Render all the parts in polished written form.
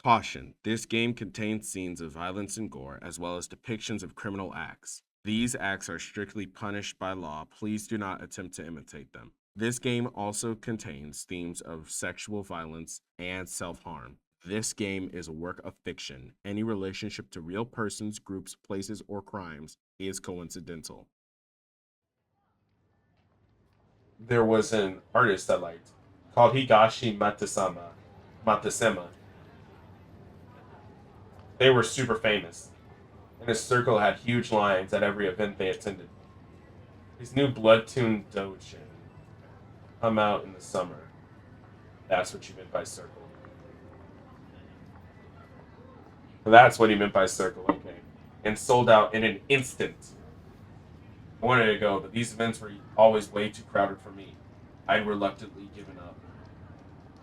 Caution: this game contains scenes of violence and gore, as well as depictions of criminal acts. These acts are strictly punished by law. Please do not attempt to imitate them. This game also contains themes of sexual violence and self harm. This game is a work of fiction. Any relationship to real persons, groups, places, or crimes is coincidental. There was an artist I liked called Matasema. They were super famous, and his circle had huge lines at every event they attended. His new Bloodtune Dojin come out in the summer. That's what you meant by circle. That's what he meant by circle, okay. And sold out in an instant. I wanted to go, but these events were always way too crowded for me. I'd reluctantly given up.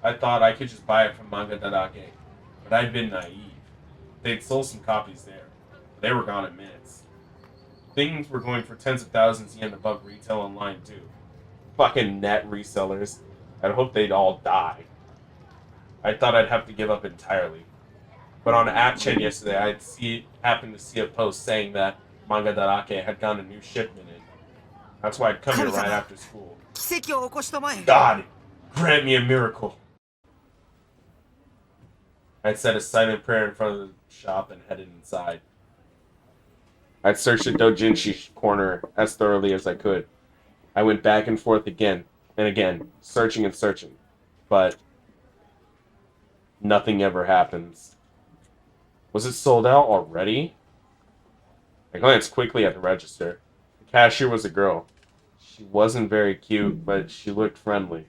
I thought I could just buy it from Manga Dadake, but I'd been naive. They'd sold some copies there, but they were gone in minutes. Things were going for tens of thousands yen above retail online too. Fucking net resellers. I'd hope they'd all die. I thought I'd have to give up entirely. But on App Chain yesterday, happened to see a post saying that Manga Darake had gotten a new shipment in. That's why I'd come here right after school. God, grant me a miracle. I'd said a silent prayer in front of the shop and headed inside. I'd searched the Dojinshi corner as thoroughly as I could. I went back and forth again and again, searching and searching. But nothing ever happens. Was it sold out already? I glanced quickly at the register. The cashier was a girl. She wasn't very cute, but she looked friendly.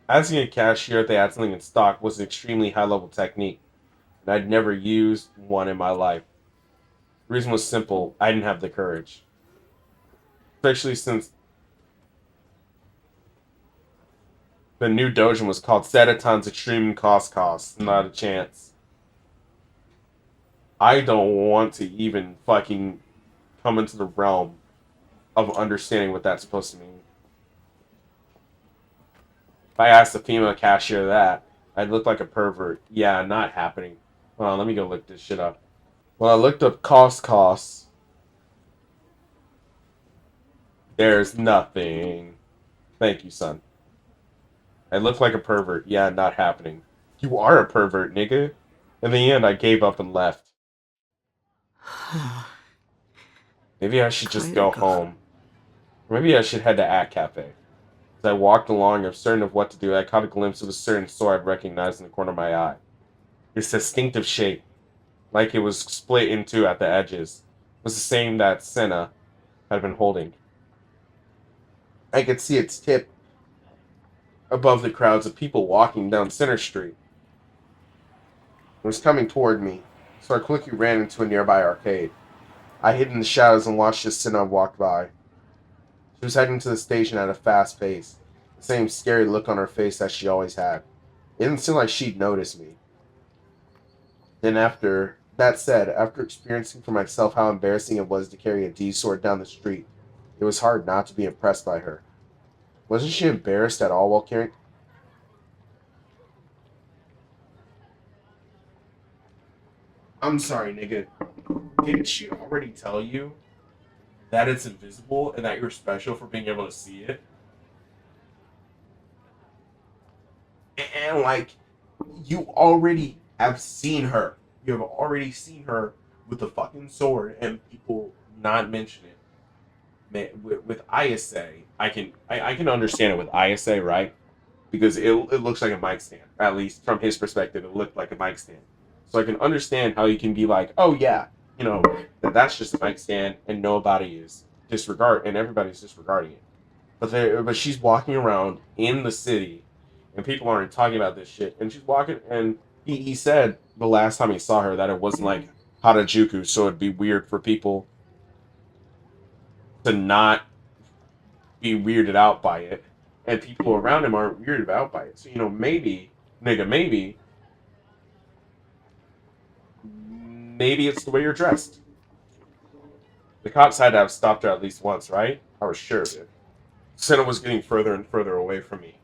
Asking a cashier if they had something in stock was an extremely high-level technique, and I'd never used one in my life. The reason was simple: I didn't have the courage. Especially since the new doujin was called Sedatan's Extreme Cost. Not a chance. I don't want to even fucking come into the realm of understanding what that's supposed to mean. If I asked the female cashier that, I'd look like a pervert. Yeah, not happening. Well, let me go look this shit up. Well, I looked up costs. There's nothing. Thank you, son. I look like a pervert. Yeah, not happening. You are a pervert, nigga. In the end, I gave up and left. Maybe I should just go home. Or maybe I should head to At Cafe. As I walked along, uncertain of what to do, I caught a glimpse of a certain sword I'd recognized in the corner of my eye. Its distinctive shape, like it was split in two at the edges, was the same that Senna had been holding. I could see its tip above the crowds of people walking down Center Street. It was coming toward me, so I quickly ran into a nearby arcade. I hid in the shadows and watched as Senna walked by. She was heading to the station at a fast pace, the same scary look on her face that she always had. It didn't seem like she'd noticed me. Then after experiencing for myself how embarrassing it was to carry a D-sword down the street, it was hard not to be impressed by her. Wasn't she embarrassed at all while carrying... I'm sorry, nigga. Didn't she already tell you that it's invisible and that you're special for being able to see it? And, like, you already have seen her. You have already seen her with the fucking sword and people not mention it. Man, with ISA, I can understand it with ISA, right? Because it looks like a mic stand. At least from his perspective, it looked like a mic stand. So I can understand how you can be like, oh yeah, that's just a mic stand and nobody is and everybody's disregarding it. But she's walking around in the city and people aren't talking about this shit. And she's walking and he said the last time he saw her that it wasn't like Harajuku, so it'd be weird for people to not be weirded out by it. And people around him aren't weirded out by it. So, maybe it's the way you're dressed. The cops had to have stopped her at least once, right? I was sure of it. Senna was getting further and further away from me.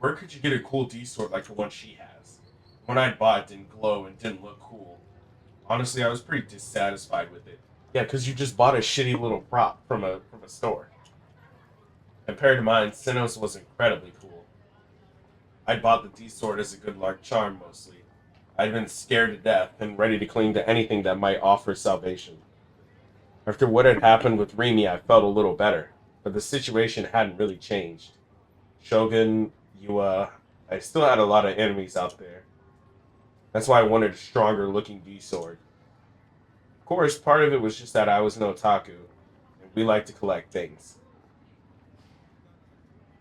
Where could you get a cool D-sword like the one she has? The one I bought didn't glow and didn't look cool. Honestly, I was pretty dissatisfied with it. Yeah, because you just bought a shitty little prop from a store. Compared to mine, Sinnoh's was incredibly cool. I'd bought the D-sword as a good luck charm mostly. I'd been scared to death and ready to cling to anything that might offer salvation. After what had happened with Rimi, I felt a little better, but the situation hadn't really changed. Shogun, Yua, I still had a lot of enemies out there. That's why I wanted a stronger looking D-sword. Of course, part of it was just that I was an otaku, and we like to collect things.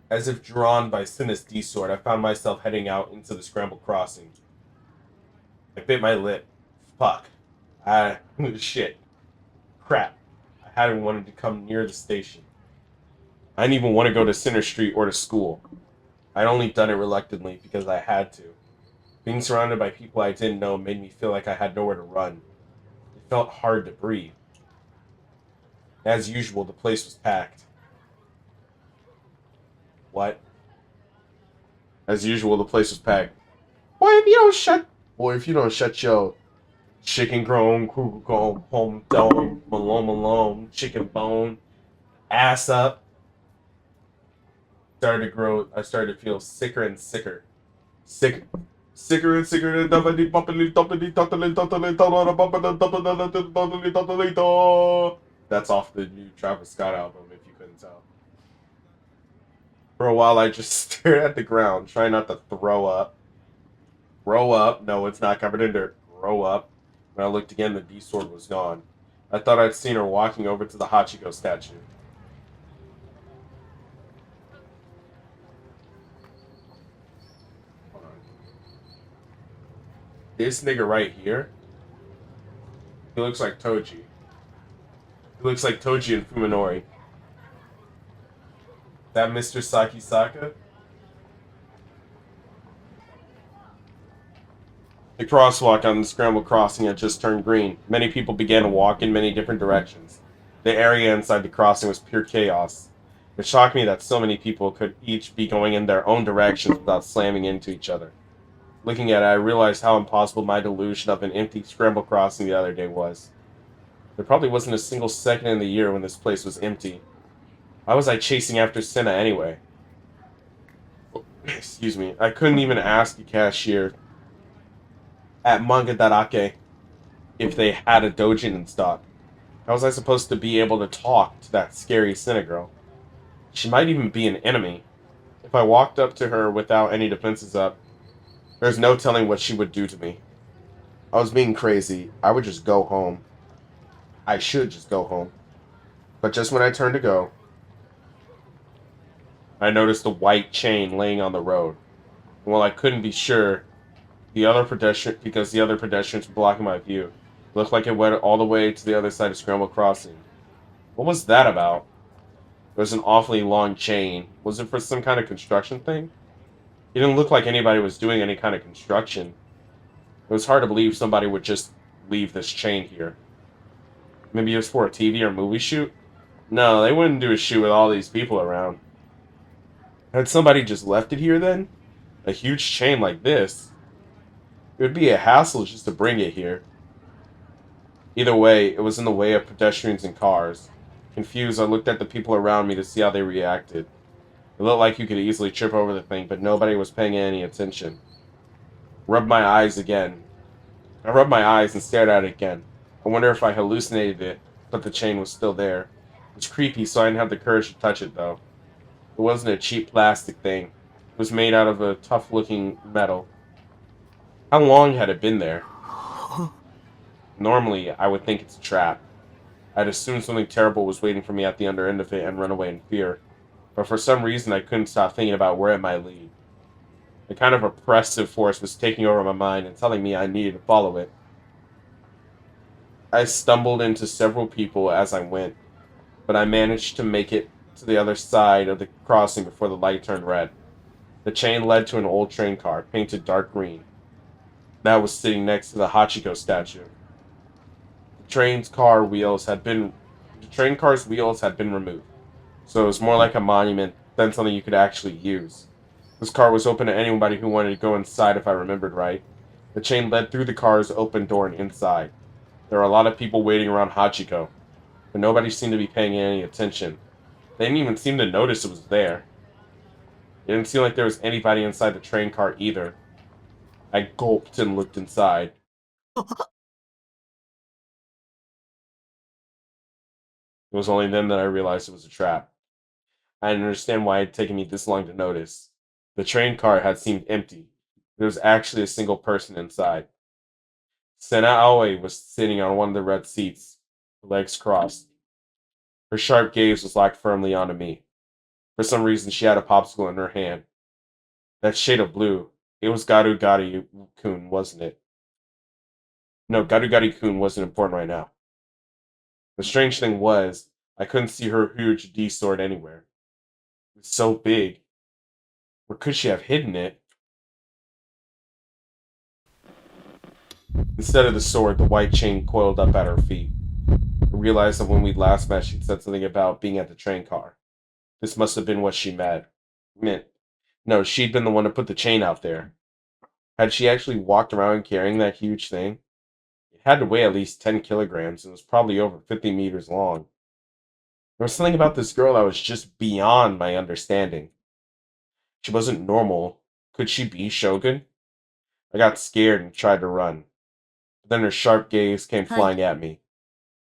As if drawn by Sinna's D-sword, I found myself heading out into the scrambled crossing. I bit my lip. Fuck. Shit. Crap. I hadn't wanted to come near the station. I didn't even want to go to Center Street or to school. I'd only done it reluctantly because I had to. Being surrounded by people I didn't know made me feel like I had nowhere to run. It felt hard to breathe. As usual, the place was packed. What? As usual, the place was packed. Boy, if you don't shut your chicken grown, cuckoo grown, home dome, Malone, chicken bone, ass up, I started to feel sicker and sicker. Sicker and sicker. That's off the new Travis Scott album, if you couldn't tell. For a while, I just stared at the ground, trying not to throw up. Grow up. No, it's not covered in dirt. Grow up. When I looked again, the D-sword was gone. I thought I'd seen her walking over to the Hachiko statue. Hold on. This nigga right here, he looks like Toji. He looks like Toji and Fuminori. That Mr. Sakisaka? The crosswalk on the scrambled crossing had just turned green. Many people began to walk in many different directions. The area inside the crossing was pure chaos. It shocked me that so many people could each be going in their own directions without slamming into each other. Looking at it, I realized how impossible my delusion of an empty scrambled crossing the other day was. There probably wasn't a single second in the year when this place was empty. Why was I chasing after Senna anyway? Excuse me. I couldn't even ask a cashier at Mangadarake if they had a dojin in stock. How was I supposed to be able to talk to that scary Senna girl? She might even be an enemy. If I walked up to her without any defenses up, there's no telling what she would do to me. I was being crazy. I would just go home. I should just go home. But just when I turned to go, I noticed a white chain laying on the road. And while I couldn't be sure, because the other pedestrians were blocking my view, it looked like it went all the way to the other side of Scramble Crossing. What was that about? It was an awfully long chain. Was it for some kind of construction thing? It didn't look like anybody was doing any kind of construction. It was hard to believe somebody would just leave this chain here. Maybe it was for a TV or movie shoot? No, they wouldn't do a shoot with all these people around. Had somebody just left it here then? A huge chain like this? It would be a hassle just to bring it here. Either way, it was in the way of pedestrians and cars. Confused, I looked at the people around me to see how they reacted. It looked like you could easily trip over the thing, but nobody was paying any attention. I rubbed my eyes and stared at it again. I wonder if I hallucinated it, but the chain was still there. It was creepy, so I didn't have the courage to touch it, though. It wasn't a cheap plastic thing. It was made out of a tough-looking metal. How long had it been there? Normally, I would think it's a trap. I'd assume something terrible was waiting for me at the other end of it and run away in fear. But for some reason, I couldn't stop thinking about where it might lead. A kind of oppressive force was taking over my mind and telling me I needed to follow it. I stumbled into several people as I went, but I managed to make it to the other side of the crossing before the light turned red. The chain led to an old train car, painted dark green. That was sitting next to the Hachiko statue. The train car's wheels had been removed, so it was more like a monument than something you could actually use. This car was open to anybody who wanted to go inside if I remembered right. The chain led through the car's open door and inside. There were a lot of people waiting around Hachiko, but nobody seemed to be paying any attention. They didn't even seem to notice it was there. It didn't seem like there was anybody inside the train car either. I gulped and looked inside. It was only then that I realized it was a trap. I didn't understand why it had taken me this long to notice. The train car had seemed empty. There was actually a single person inside. Sena Aoi was sitting on one of the red seats, her legs crossed. Her sharp gaze was locked firmly onto me. For some reason, she had a popsicle in her hand. That shade of blue. It was Garu Gari-kun, wasn't it? No, Garu Gari-kun wasn't important right now. The strange thing was, I couldn't see her huge D sword anywhere. It was so big. Where could she have hidden it? Instead of the sword, the white chain coiled up at her feet. I realized that when we last met, she'd said something about being at the train car. This must have been what she meant. No, she'd been the one to put the chain out there. Had she actually walked around carrying that huge thing? It had to weigh at least 10 kilograms and was probably over 50 meters long. There was something about this girl that was just beyond my understanding. She wasn't normal. Could she be Shogun? I got scared and tried to run. But then her sharp gaze came flying at me.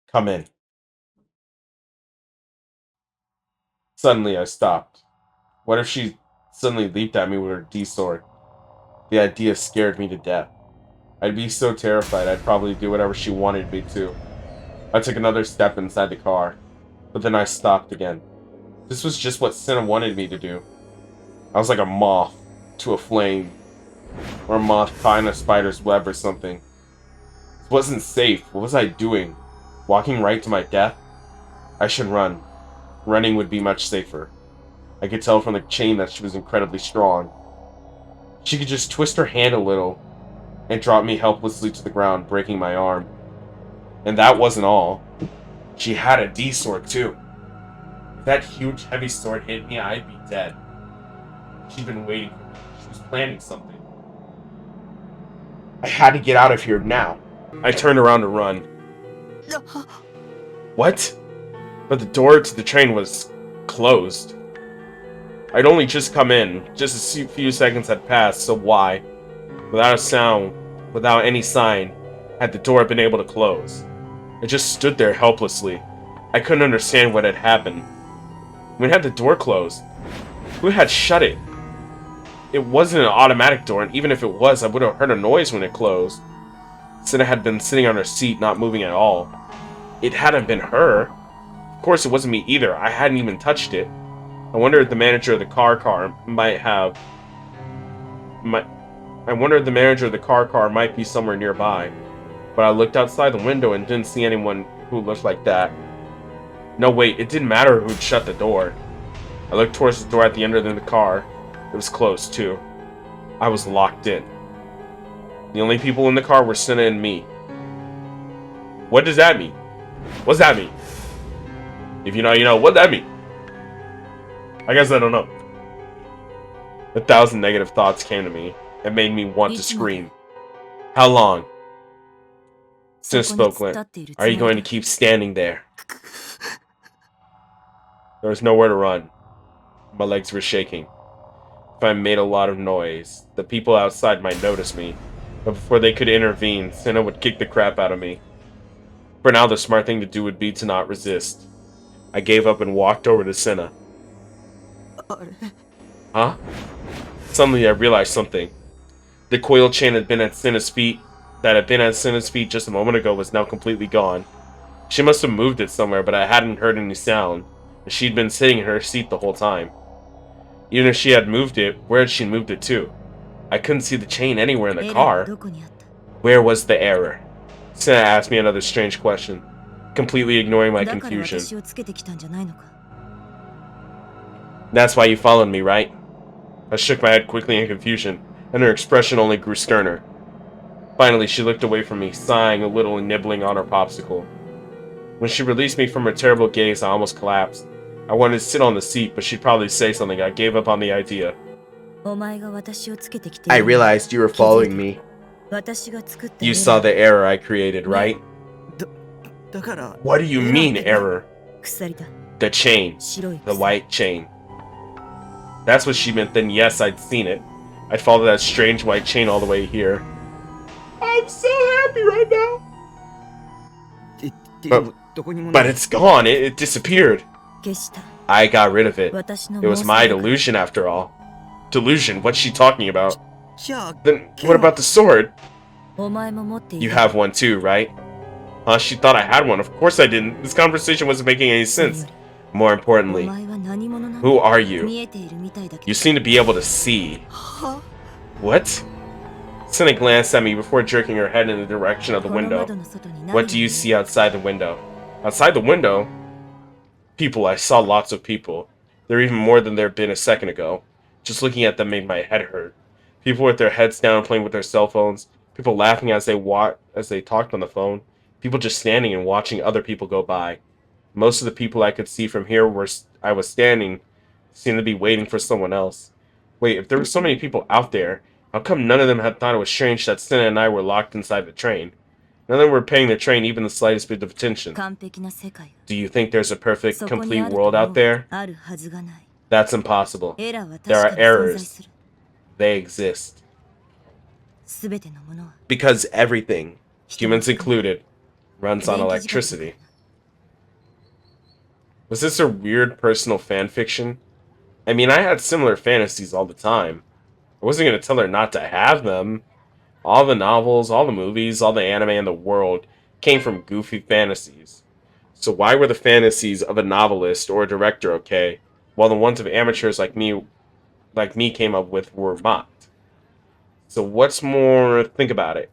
Come in. Suddenly, I stopped. What if she suddenly leaped at me with her D-sword? The idea scared me to death. I'd be so terrified I'd probably do whatever she wanted me to. I took another step inside the car, but then I stopped again. This was just what Senna wanted me to do. I was like a moth to a flame, or a moth caught in a spider's web or something. This wasn't safe. What was I doing? Walking right to my death? I should run. Running would be much safer. I could tell from the chain that she was incredibly strong. She could just twist her hand a little and drop me helplessly to the ground, breaking my arm. And that wasn't all. She had a D-sword too. If that huge heavy sword hit me, I'd be dead. She'd been waiting for me. She was planning something. I had to get out of here now. I turned around to run. What? But the door to the train was closed. I'd only just come in. Just a few seconds had passed, so why? Without a sound, without any sign, had the door been able to close? I just stood there helplessly. I couldn't understand what had happened. When had the door closed? Who had shut it? It wasn't an automatic door, and even if it was, I would have heard a noise when it closed. Senna had been sitting on her seat, not moving at all. It hadn't been her. Of course, it wasn't me either. I hadn't even touched it. I wonder if the manager of the car might have... I wonder if the manager of the car might be somewhere nearby. But I looked outside the window and didn't see anyone who looked like that. No, wait, it didn't matter who'd shut the door. I looked towards the door at the end of the car. It was closed, too. I was locked in. The only people in the car were Senna and me. What does that mean? What's that mean? If you know, you know. What's that mean? I guess I don't know. 1,000 negative thoughts came to me. It made me want to scream. How long? Senna spoke. Are you going to keep standing there? There was nowhere to run. My legs were shaking. If I made a lot of noise, the people outside might notice me. But before they could intervene, Senna would kick the crap out of me. For now, the smart thing to do would be to not resist. I gave up and walked over to Senna. Huh? Suddenly I realized something. The coil chain that had been at Senna's feet just a moment ago was now completely gone. She must have moved it somewhere, but I hadn't heard any sound. She'd been sitting in her seat the whole time. Even if she had moved it, where had she moved it to? I couldn't see the chain anywhere in the car. Where was the error? Senna asked me another strange question, completely ignoring my confusion. That's why you followed me, right? I shook my head quickly in confusion, and her expression only grew sterner. Finally, she looked away from me, sighing a little and nibbling on her popsicle. When she released me from her terrible gaze, I almost collapsed. I wanted to sit on the seat, but she'd probably say something. I gave up on the idea. I realized you were following me. You saw the error I created, right? What do you mean, error? The chain. The white chain. That's what she meant. Then yes, I'd seen it. I'd followed that strange white chain all the way here. I'm so happy right now. But it's gone. It disappeared. I got rid of it. It was my delusion after all. Delusion? What's she talking about? Then what about the sword? You have one too, right? Huh? She thought I had one. Of course I didn't. This conversation wasn't making any sense. More importantly, who are you? You seem to be able to see. What? Cinna glanced at me before jerking her head in the direction of the window. What do you see outside the window? Outside the window? People. I saw lots of people. There were even more than there had been a second ago. Just looking at them made my head hurt. People with their heads down playing with their cell phones. People laughing as they talked on the phone. People just standing and watching other people go by. Most of the people I could see from here where I was standing seemed to be waiting for someone else. Wait, if there were so many people out there, how come none of them had thought it was strange that Cinna and I were locked inside the train? None of them were paying the train even the slightest bit of attention. Do you think there's a perfect, complete world out there? That's impossible. There are errors. They exist. Because everything, humans included, runs on electricity. Was this a weird personal fan fiction? I mean, I had similar fantasies all the time. I wasn't going to tell her not to have them. All the novels, all the movies, all the anime in the world came from goofy fantasies. So why were the fantasies of a novelist or a director okay, while the ones of amateurs like me came up with were mocked? So what's more, think about it.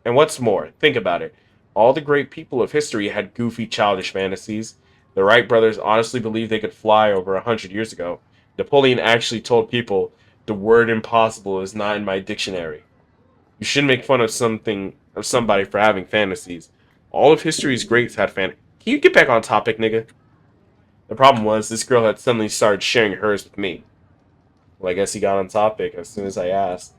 And what's more, think about it. All the great people of history had goofy, childish fantasies. The Wright brothers honestly believed they could fly over 100 years ago. Napoleon actually told people, the word impossible is not in my dictionary. You shouldn't make fun of somebody for having fantasies. All of history's greats had Can you get back on topic, nigga? The problem was, this girl had suddenly started sharing hers with me. Well, I guess he got on topic as soon as I asked.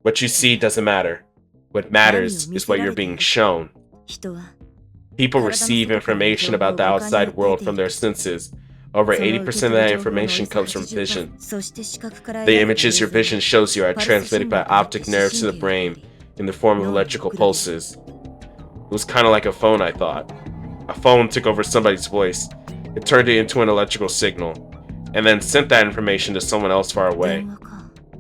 What you see doesn't matter. What matters is what you're being shown. People receive information about the outside world from their senses. Over 80% of that information comes from vision. The images your vision shows you are transmitted by optic nerves to the brain in the form of electrical pulses. It was kind of like a phone, I thought. A phone took over somebody's voice. It turned it into an electrical signal, and then sent that information to someone else far away.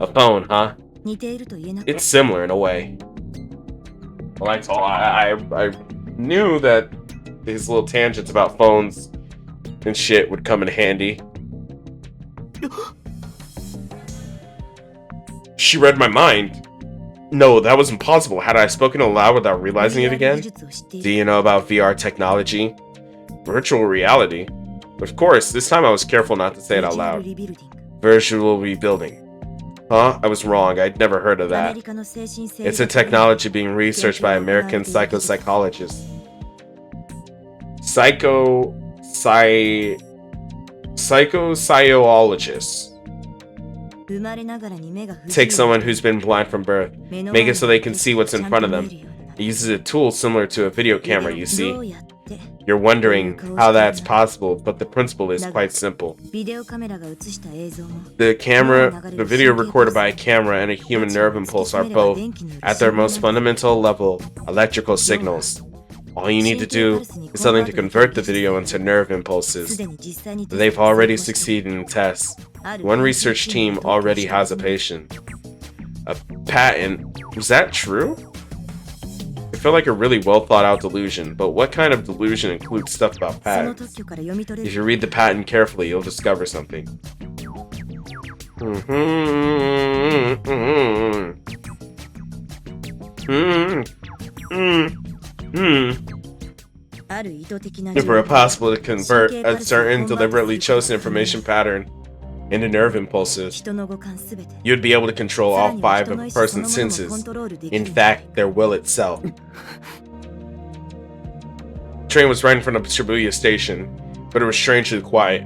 A phone, huh? It's similar in a way. Well, I knew that these little tangents about phones and shit would come in handy. She read my mind. No, that was impossible. Had I spoken aloud without realizing it again? Do you know about VR technology? Virtual reality? Of course, this time I was careful not to say it out loud. Virtual rebuilding. Huh? I was wrong. I'd never heard of that. It's a technology being researched by American psychopsychologists. Psychosociologists. Take someone who's been blind from birth, make it so they can see what's in front of them. It uses a tool similar to a video camera, you see. You're wondering how that's possible, but the principle is quite simple. The video recorded by a camera and a human nerve impulse are both, at their most fundamental level, electrical signals. All you need to do is something to convert the video into nerve impulses. They've already succeeded in tests. One research team already has a patient. A patent? Was that true? It felt like a really well thought out delusion, but what kind of delusion includes stuff about patents? If you read the patent carefully, you'll discover something. If it were possible to convert a certain deliberately chosen information pattern into nerve impulses, you'd be able to control all 5 of a person's senses. In fact, their will itself. The train was right in front of Shibuya station, but it was strangely quiet.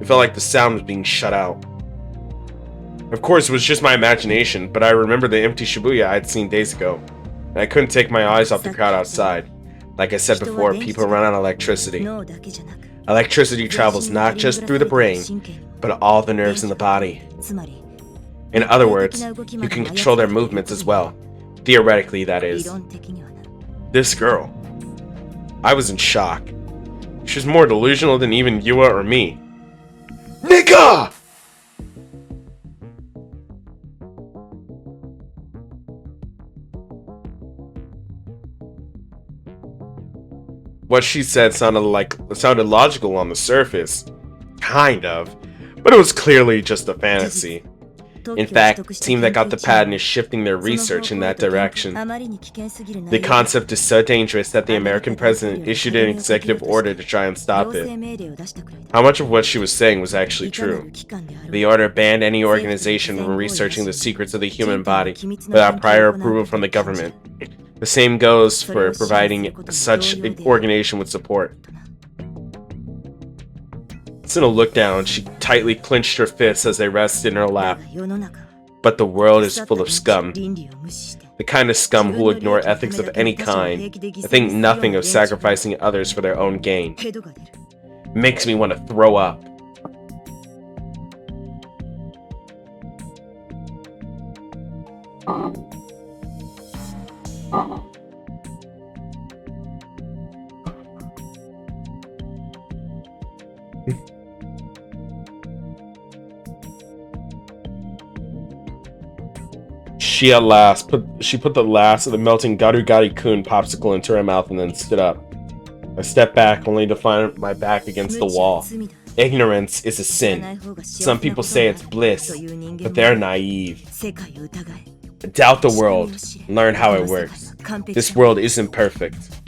It felt like the sound was being shut out. Of course, it was just my imagination, but I remember the empty Shibuya I'd seen days ago, and I couldn't take my eyes off the crowd outside. Like I said before, people run on electricity. Electricity travels not just through the brain, but all the nerves in the body. In other words, you can control their movements as well. Theoretically, that is. This girl. I was in shock. She was more delusional than even Yua or me. Nigga! What she said sounded logical on the surface. Kind of. But it was clearly just a fantasy. In fact, the team that got the patent is shifting their research in that direction. The concept is so dangerous that the American president issued an executive order to try and stop it. How much of what she was saying was actually true? The order banned any organization from researching the secrets of the human body without prior approval from the government. The same goes for providing such an organization with support. Sina looked down. She tightly clenched her fists as they rested in her lap. But the world is full of scum. The kind of scum who will ignore ethics of any kind and think nothing of sacrificing others for their own gain. Makes me want to throw up. She put the last of the melting Garugari-kun popsicle into her mouth and then stood up. I stepped back only to find my back against the wall. Ignorance is a sin. Some people say it's bliss, but they're naive. Doubt the world. Learn how it works. This world isn't perfect.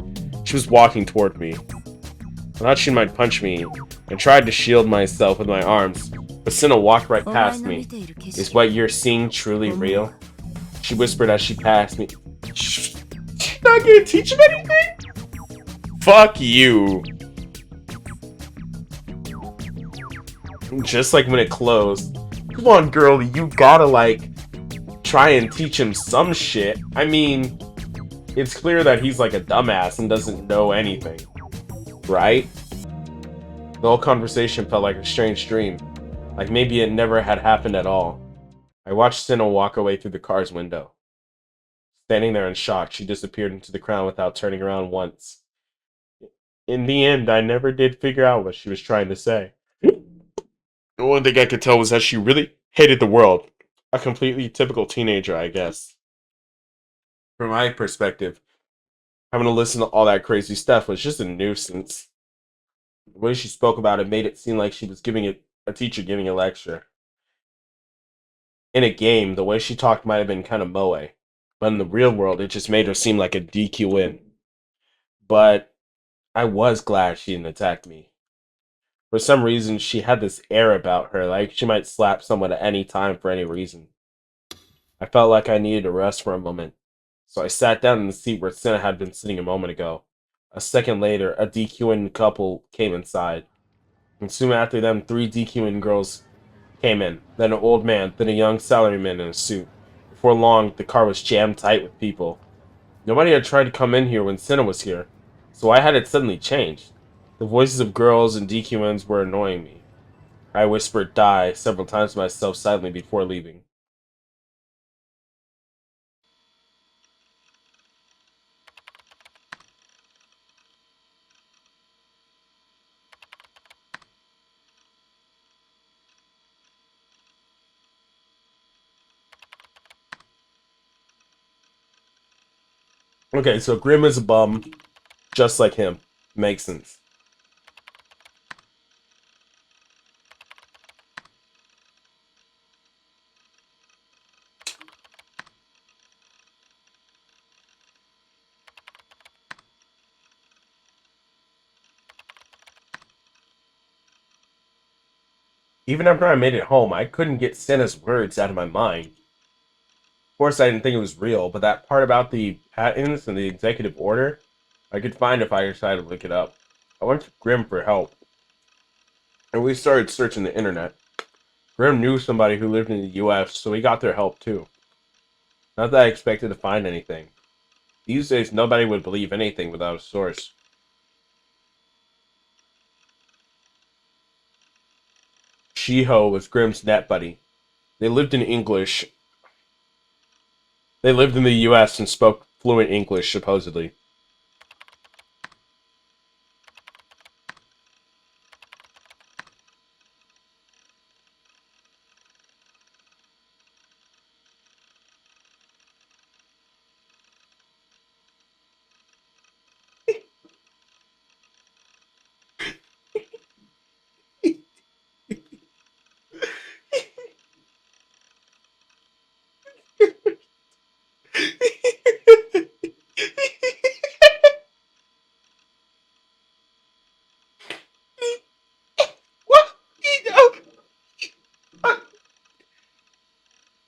She was walking toward me. I thought she might punch me and tried to shield myself with my arms, but Sina walked right past me. Is what you're seeing truly real? She whispered as she passed me. She's not gonna teach him anything? Fuck you. Just like when it closed. Come on, girl, you gotta, try and teach him some shit. I mean, it's clear that he's like a dumbass and doesn't know anything. Right? The whole conversation felt like a strange dream. Like maybe it never had happened at all. I watched Sina walk away through the car's window. Standing there in shock, she disappeared into the crowd without turning around once. In the end, I never did figure out what she was trying to say. The one thing I could tell was that she really hated the world. A completely typical teenager, I guess. From my perspective, having to listen to all that crazy stuff was just a nuisance. The way she spoke about it made it seem like she was a teacher giving a lecture. In a game, the way she talked might have been kind of moe, but in the real world, it just made her seem like a DQN. But I was glad she didn't attack me. For some reason, she had this air about her, like she might slap someone at any time for any reason. I felt like I needed to rest for a moment, so I sat down in the seat where Sina had been sitting a moment ago. A second later, a DQN couple came inside, and soon after them, 3 DQN girls came in, then an old man, then a young salaryman in a suit. Before long, the car was jammed tight with people. Nobody had tried to come in here when Sina was here, so why had it suddenly changed? The voices of girls and DQNs were annoying me. I whispered "die" several times to myself silently before leaving. Okay, so Grim is a bum, just like him. Makes sense. Even after I made it home, I couldn't get Senna's words out of my mind. Of course, I didn't think it was real, but that part about the patents and the executive order, I could find if I decided to look it up. I went to Grim for help, and we started searching the internet. Grimm knew somebody who lived in the US, so he got their help too. Not that I expected to find anything. These days, nobody would believe anything without a source. Shiho was Grimm's net buddy. They lived in English. They lived in the US and spoke fluent English, supposedly. What?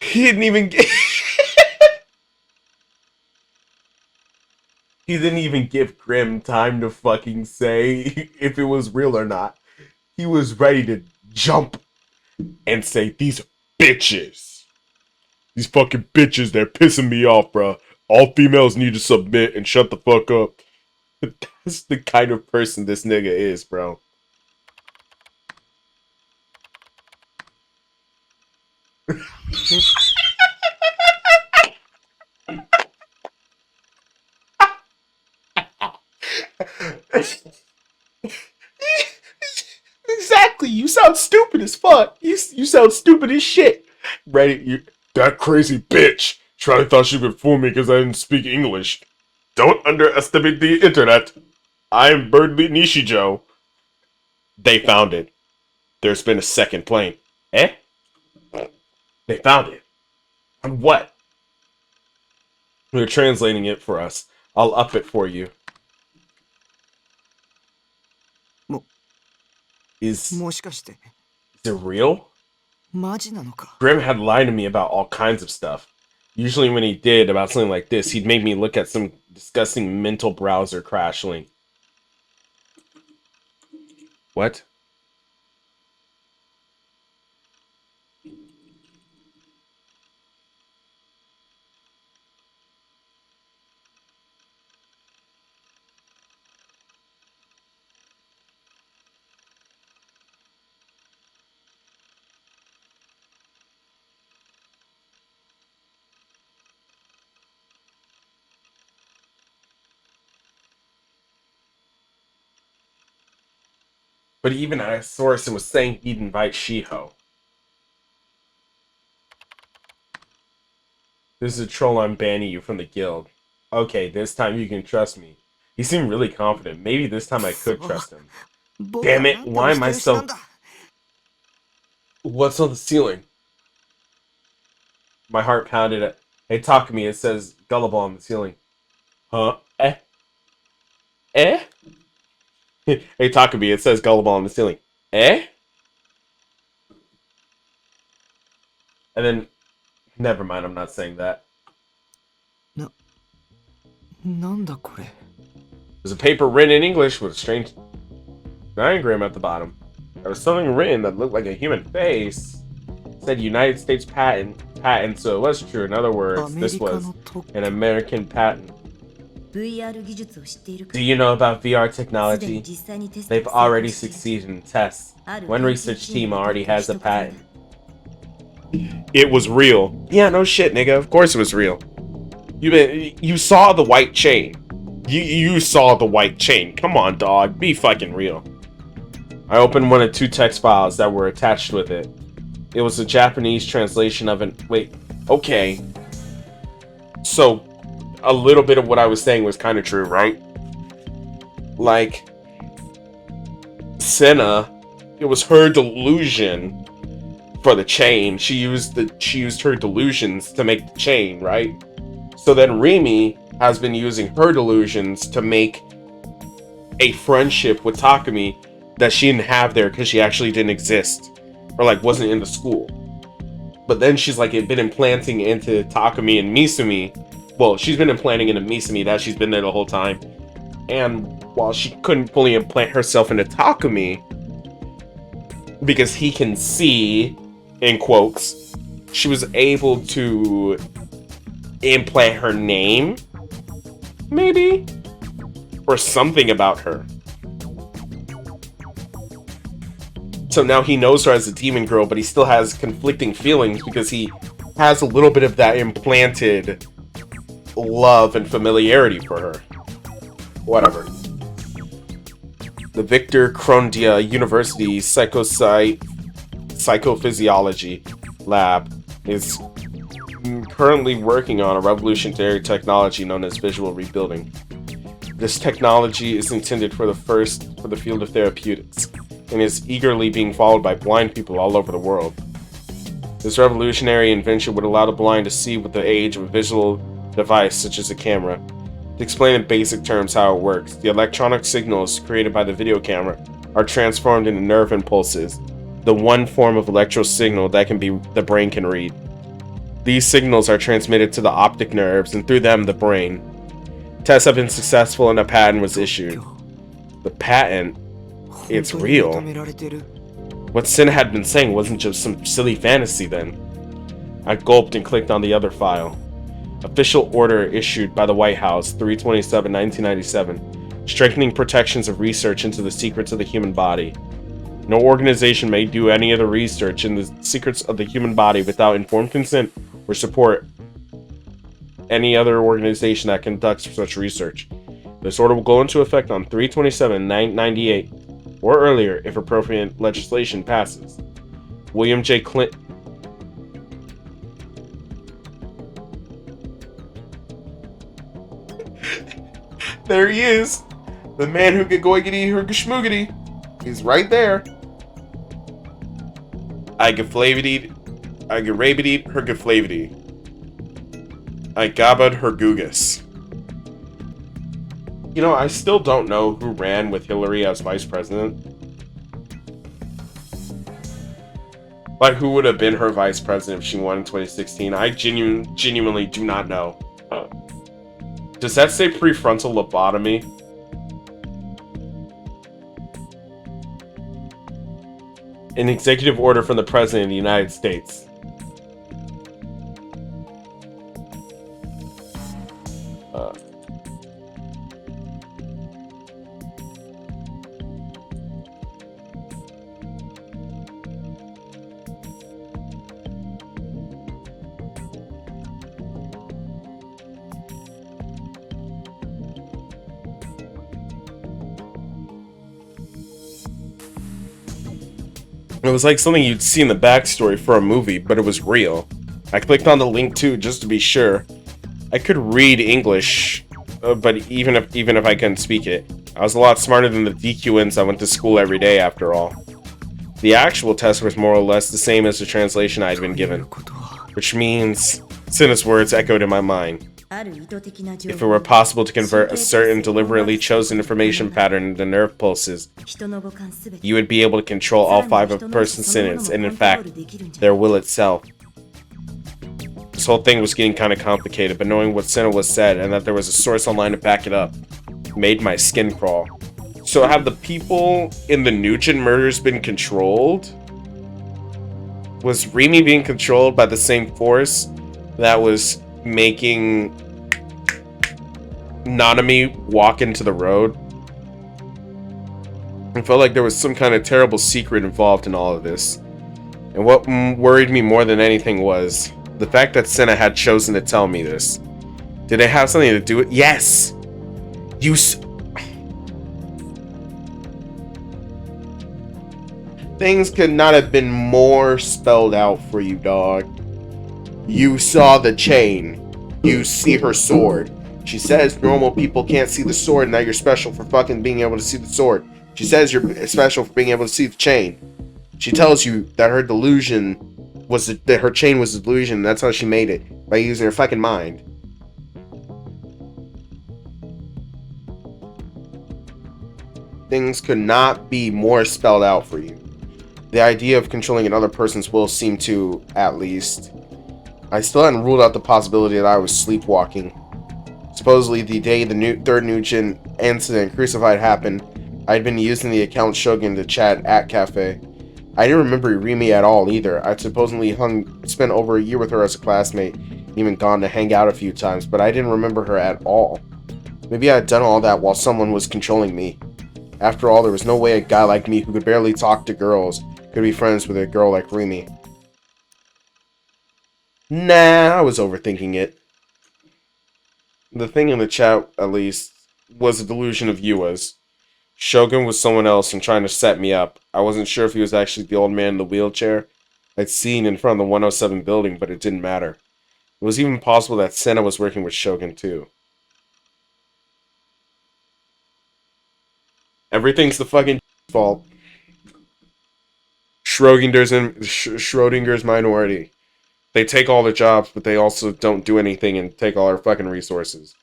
He didn't even get. He didn't even give Grimm time to fucking say if it was real or not. He was ready to jump and say, "These bitches. These fucking bitches, they're pissing me off, bro. All females need to submit and shut the fuck up." That's the kind of person this nigga is, bro. Exactly. You sound stupid as fuck. You sound stupid as shit. Ready? That crazy bitch. She probably thought she could fool me because I didn't speak English. Don't underestimate the internet. I am Birdly Nishijo. They found it. There's been a second plane. Eh? They found it. On what? They're translating it for us. I'll up it for you. Is it real? Grimm had lied to me about all kinds of stuff. Usually when he did about something like this, he'd make me look at some disgusting mental browser crash link. What? But even at a source, it was saying he'd invite Shiho. This is a troll. I'm banning you from the guild. Okay, this time you can trust me. He seemed really confident. Maybe this time I could trust him. Damn it, why am I so... What's on the ceiling? My heart pounded at... Hey, talk to me. It says gullible on the ceiling. Huh? Eh? Eh? Hey, talk to me. It says gullible on the ceiling. Eh? And then... Never mind, I'm not saying that. There's a paper written in English with a strange diagram at the bottom. There was something written that looked like a human face. It said United States patent, so it was true. In other words, this was an American patent. Do you know about VR technology? They've already succeeded in tests. One research team already has a patent. It was real. Yeah, no shit, nigga. Of course it was real. You saw the white chain. You saw the white chain. Come on, dog. Be fucking real. I opened one of 2 text files that were attached with it. It was a Japanese translation of an... Wait. Okay. So, a little bit of what I was saying was kind of true, right? Like, Senna, it was her delusion for the chain. She used her delusions to make the chain, right? So then Rimi has been using her delusions to make a friendship with Takumi that she didn't have there because she actually didn't exist, or like wasn't in the school. But then she's like been implanting into Takumi and Misumi. Well, she's been implanting into Misumi that she's been there the whole time. And while she couldn't fully implant herself into Takumi because he can see in quotes, she was able to implant her name, maybe? Or something about her. So now he knows her as a demon girl, but he still has conflicting feelings because he has a little bit of that implanted love and familiarity for her. Whatever. The Victor Krondia University Psychophysiology Lab is currently working on a revolutionary technology known as visual rebuilding. This technology is intended for the field of therapeutics, and is eagerly being followed by blind people all over the world. This revolutionary invention would allow the blind to see with the aid of a visual device such as a camera. To explain in basic terms how it works, the electronic signals created by the video camera are transformed into nerve impulses, the one form of electrical signal that the brain can read. These signals are transmitted to the optic nerves and through them the brain. Tests have been successful and a patent was issued. The patent? It's real. What Sin had been saying wasn't just some silly fantasy then. I gulped and clicked on the other file. Official order issued by the White House, 3/27/1997, strengthening protections of research into the secrets of the human body. No organization may do any other research in the secrets of the human body without informed consent or support any other organization that conducts such research. This order will go into effect on 3/27/1998 or earlier if appropriate legislation passes. William J. Clinton. There he is. The man who could goigity her gashmoogity. He's right there. I get flavity. I get rabity her gaflavity. I gabbed her googus. You know, I still don't know who ran with Hillary as vice president. Like, who would have been her vice president if she won in 2016? I genuinely do not know. Does that say prefrontal lobotomy? An executive order from the President of the United States. It was like something you'd see in the backstory for a movie, but it was real. I clicked on the link too, just to be sure. I could read English, but even if I couldn't speak it, I was a lot smarter than the DQNs that went to school every day after all. The actual test was more or less the same as the translation I had been given, which means Cinna's words echoed in my mind. If it were possible to convert a certain deliberately chosen information pattern into nerve pulses, you would be able to control all 5 of a person's sentence, and in fact, their will itself. This whole thing was getting kind of complicated, but knowing what Cinna was said and that there was a source online to back it up made my skin crawl. So have the people in the Nugent murders been controlled? Was Remy being controlled by the same force that was making Nanami walk into the road? I felt like there was some kind of terrible secret involved in all of this. And what worried me more than anything was the fact that Cinna had chosen to tell me this. Did it have something to do with— Yes! Things could not have been more spelled out for you, dog. You saw the chain. You see her sword. She says normal people can't see the sword, and now you're special for fucking being able to see the sword. She says you're special for being able to see the chain. She tells you that her delusion was that her chain was a delusion, and that's how she made it, by using her fucking mind. Things could not be more spelled out for you. The idea of controlling another person's will seemed to, at least. I still hadn't ruled out the possibility that I was sleepwalking. Supposedly, the day the third Nugent incident Crucified happened, I had been using the account Shogun to chat at Cafe. I didn't remember Rimi at all either. I'd supposedly spent over a year with her as a classmate, even gone to hang out a few times, but I didn't remember her at all. Maybe I had done all that while someone was controlling me. After all, there was no way a guy like me who could barely talk to girls could be friends with a girl like Rimi. Nah, I was overthinking it. The thing in the chat, at least, was a delusion of Yua's. Shogun was someone else and trying to set me up. I wasn't sure if he was actually the old man in the wheelchair I'd seen in front of the 107 building, but it didn't matter. It was even possible that Senna was working with Shogun too. Everything's the fucking fault. Schrodinger's minority. They take all the jobs, but they also don't do anything and take all our fucking resources.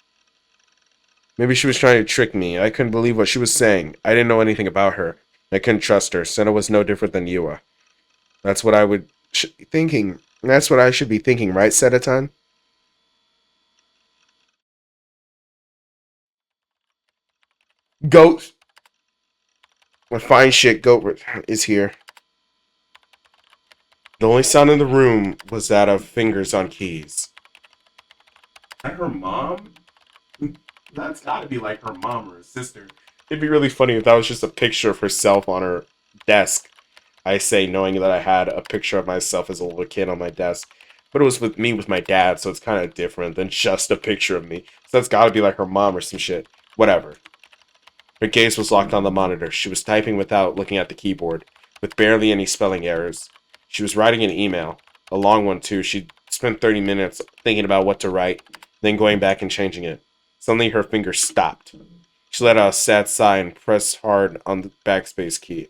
Maybe she was trying to trick me. I couldn't believe what she was saying. I didn't know anything about her. I couldn't trust her. Senna was no different than Yua. That's what I would thinking. That's what I should be thinking, right, Sedaton? Goat. My fine shit, Goat is here. The only sound in the room was that of fingers on keys. Is that her mom? That's gotta be like her mom or her sister. It'd be really funny if that was just a picture of herself on her desk. I say, knowing that I had a picture of myself as a little kid on my desk. But it was with me with my dad, so it's kind of different than just a picture of me. So that's gotta be like her mom or some shit. Whatever. Her gaze was locked on the monitor. She was typing without looking at the keyboard, with barely any spelling errors. She was writing an email. A long one, too. She'd spent 30 minutes thinking about what to write, then going back and changing it. Suddenly her fingers stopped. She let out a sad sigh and pressed hard on the backspace key.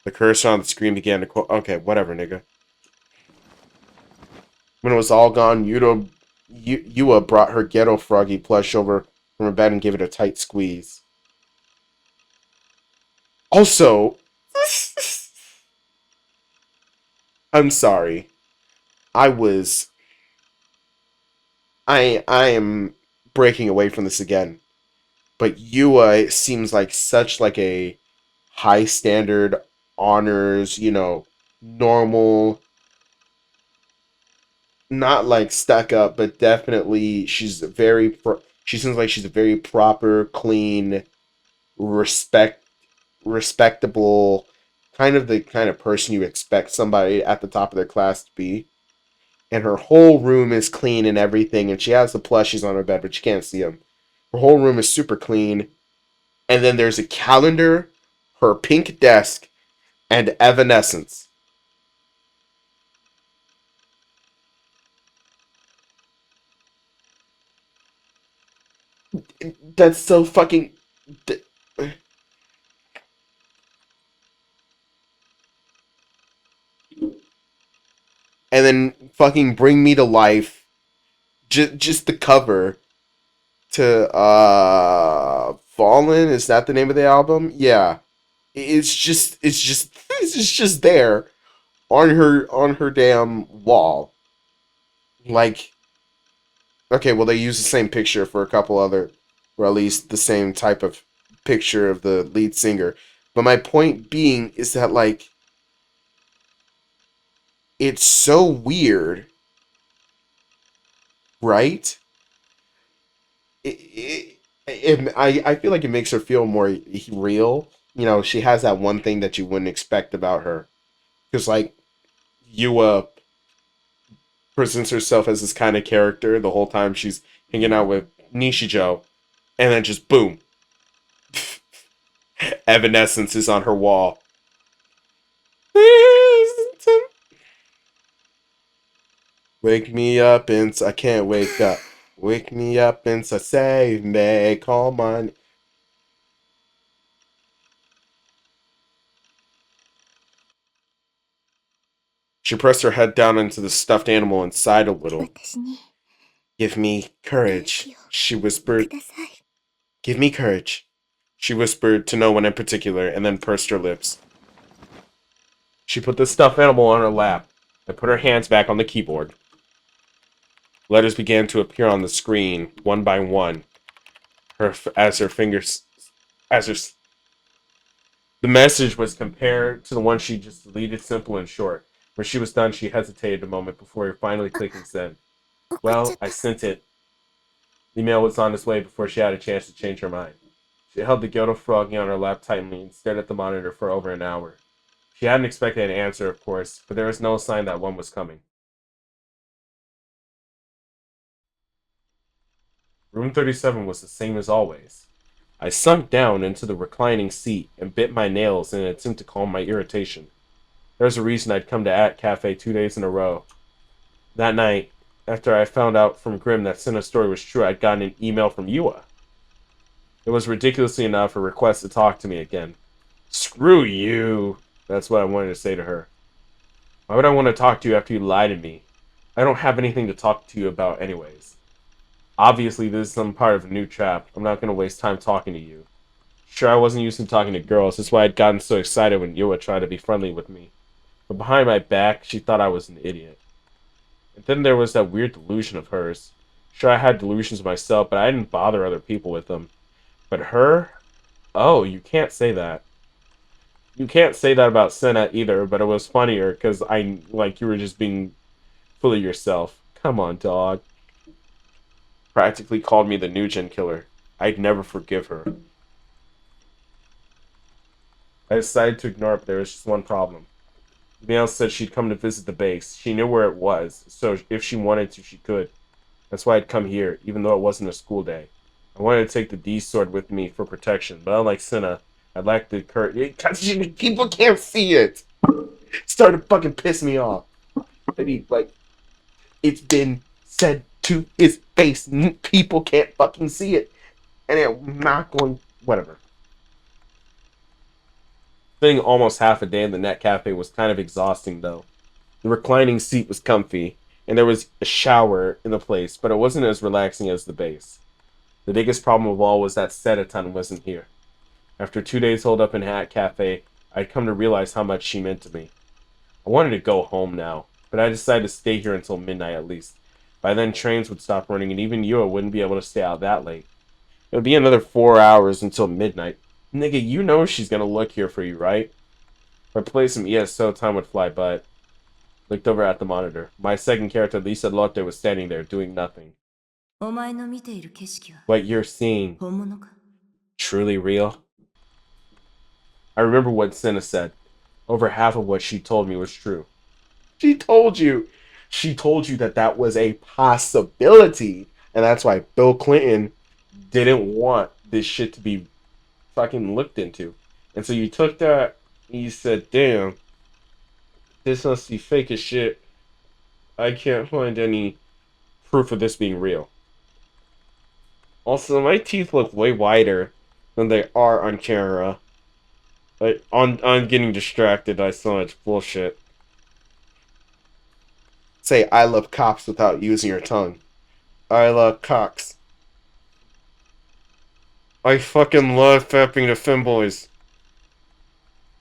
The cursor on the screen began to quote. Okay, whatever, nigga. When it was all gone, Yua brought her ghetto froggy plush over from her bed and gave it a tight squeeze. Also, I'm sorry. I was. I am breaking away from this again. But Yua seems like such like a high standard honors, normal, not like stuck up, but definitely she seems like she's a very proper, clean, respectable, kind of the kind of person you expect somebody at the top of their class to be. And her whole room is clean and everything, and she has the plushies on her bed, but you can't see them. Her whole room is super clean, and then there's a calendar, her pink desk, and Evanescence. That's so fucking. And then fucking Bring Me to Life. Just the cover to Fallen. Is that the name of the album? Yeah. It's just there on her damn wall. Like, okay, well, they use the same picture for a couple other, or at least the same type of picture of the lead singer. But my point being is that, like, it's so weird, right? I feel like it makes her feel more real. She has that one thing that you wouldn't expect about her. Because, like, Yua presents herself as this kind of character the whole time she's hanging out with Nishijo. And then just boom, Evanescence is on her wall. Wake me up and I can't wake up. Wake me up and save me. Call my. She pressed her head down into the stuffed animal and sighed a little. Give me courage, she whispered. Give me courage, she whispered to no one in particular, and then pursed her lips. She put the stuffed animal on her lap and put her hands back on the keyboard. Letters began to appear on the screen, one by one, as her fingers, as her The message was compared to the one she just deleted, simple and short. When she was done, she hesitated a moment before finally clicking send. 送っちゃ Well, っ I た。 sent it. The email was on its way before she had a chance to change her mind. She held the Gyoto froggy on her lap tightly and stared at the monitor for over an hour. She hadn't expected an answer, of course, but there was no sign that one was coming. Room 37 was the same as always. I sunk down into the reclining seat and bit my nails in an attempt to calm my irritation. There was a reason I'd come to At Cafe 2 days in a row. That night, after I found out from Grim that Senna's story was true, I'd gotten an email from Yua. It was ridiculously enough a request to talk to me again. Screw you! That's what I wanted to say to her. Why would I want to talk to you after you lied to me? I don't have anything to talk to you about anyways. Obviously, this is some part of a new trap. I'm not going to waste time talking to you. Sure, I wasn't used to talking to girls. That's why I'd gotten so excited when Yua tried to be friendly with me. But behind my back, she thought I was an idiot. And then there was that weird delusion of hers. Sure, I had delusions myself, but I didn't bother other people with them. But her? Oh, you can't say that. You can't say that about Senna either, but it was funnier because you were just being full of yourself. Come on, dog. Practically called me the new gen killer. I'd never forgive her. I decided to ignore it, but there was just one problem. The mail said she'd come to visit the base. She knew where it was, so if she wanted to, she could. That's why I'd come here, even though it wasn't a school day. I wanted to take the D sword with me for protection, but unlike Senna, I'd lack the courage. People can't see it! It started to fucking piss me off. I mean, it's been said to his face. People can't fucking see it. And I'm not going. Whatever. Spending almost half a day in the net cafe was kind of exhausting, though. The reclining seat was comfy, and there was a shower in the place, but it wasn't as relaxing as the base. The biggest problem of all was that Sedaton wasn't here. After 2 days holed up in Hat Cafe, I'd come to realize how much she meant to me. I wanted to go home now, but I decided to stay here until midnight at least. By then, trains would stop running, and even Yua wouldn't be able to stay out that late. It would be another 4 hours until midnight. Nigga, you know she's gonna look here for you, right? If I play some ESO, time would fly by. Looked over at the monitor. My second character, Lisa Lotte, was standing there, doing nothing. お前の見ている景色は What you're seeing, 本物か truly real? I remember what Senna said. Over half of what she told me was true. She told you. She told you that that was a possibility. And that's why Bill Clinton didn't want this shit to be fucking looked into. And so you took that and you said, damn, this must be fake as shit. I can't find any proof of this being real. Also, my teeth look way wider than they are on camera. I'm getting distracted by so much bullshit. Say I love cops without using your tongue. I love cocks. I fucking love fapping the femboys.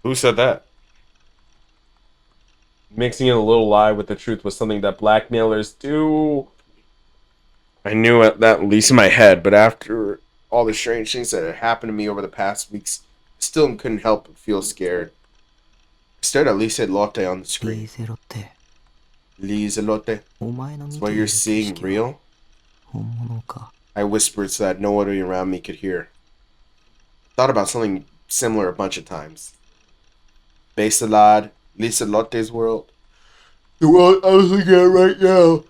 Who said that? Mixing in a little lie with the truth was something that blackmailers do. I knew that at least in my head, but after all the strange things that had happened to me over the past weeks, I still couldn't help but feel scared. I stared at Lisa Lotte on the リー screen. ゼロって Lisa Lotte, お前の is 見 what てい you're る景 seeing 色は real? 本物か I whispered so that nobody around me could hear. Thought about something similar a bunch of times. Baselad, Lisa Lotte's world. The world I was looking at right now